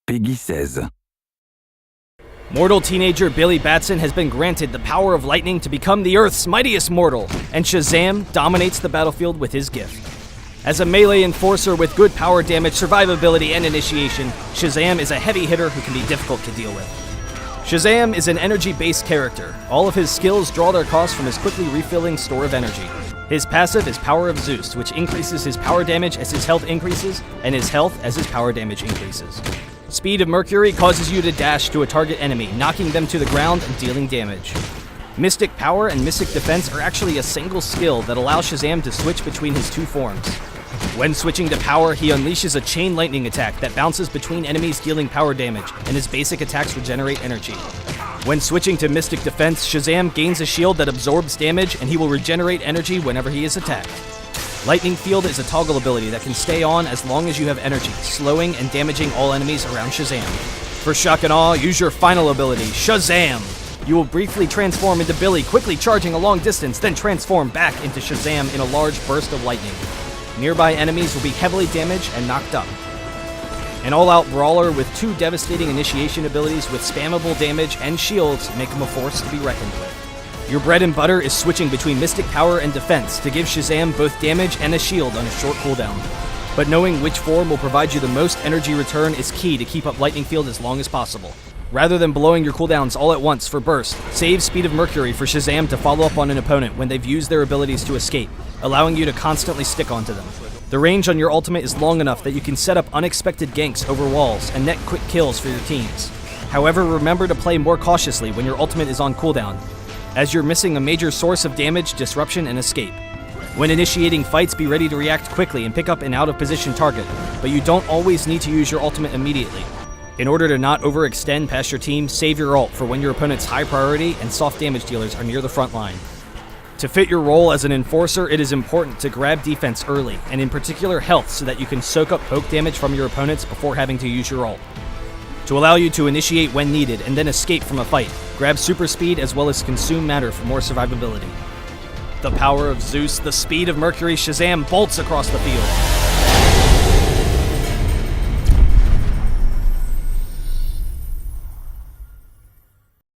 Peggy 16. Mortal teenager Billy Batson has been granted the power of lightning to become the Earth's mightiest mortal, and Shazam dominates the battlefield with his gift. As a melee enforcer with good power damage, survivability, and initiation, Shazam is a heavy hitter who can be difficult to deal with. Shazam is an energy-based character. All of his skills draw their cost from his quickly refilling store of energy. His passive is Power of Zeus, which increases his power damage as his health increases, and his health as his power damage increases. Speed of Mercury causes you to dash to a target enemy, knocking them to the ground and dealing damage. Mystic Power and Mystic Defense are actually a single skill that allows Shazam to switch between his two forms. When switching to Power, he unleashes a chain lightning attack that bounces between enemies dealing power damage, and his basic attacks regenerate energy. When switching to Mystic Defense, Shazam gains a shield that absorbs damage, and he will regenerate energy whenever he is attacked. Lightning Field is a toggle ability that can stay on as long as you have energy, slowing and damaging all enemies around Shazam. For shock and awe, use your final ability, Shazam! You will briefly transform into Billy, quickly charging a long distance, then transform back into Shazam in a large burst of lightning. Nearby enemies will be heavily damaged and knocked up. An all-out brawler with two devastating initiation abilities with spammable damage and shields make him a force to be reckoned with. Your bread and butter is switching between Mystic Power and Defense to give Shazam both damage and a shield on a short cooldown. But knowing which form will provide you the most energy return is key to keep up Lightning Field as long as possible. Rather than blowing your cooldowns all at once for burst, save Speed of Mercury for Shazam to follow up on an opponent when they've used their abilities to escape, allowing you to constantly stick onto them. The range on your ultimate is long enough that you can set up unexpected ganks over walls and net quick kills for your teams. However, remember to play more cautiously when your ultimate is on cooldown, as you're missing a major source of damage, disruption, and escape. When initiating fights, be ready to react quickly and pick up an out-of-position target, but you don't always need to use your ultimate immediately. In order to not overextend past your team, save your ult for when your opponent's high priority and soft damage dealers are near the front line. To fit your role as an enforcer, it is important to grab defense early, and in particular health, so that you can soak up poke damage from your opponents before having to use your ult. To allow you to initiate when needed and then escape from a fight, grab super speed as well as consume matter for more survivability. The power of Zeus, the speed of Mercury, Shazam bolts across the field.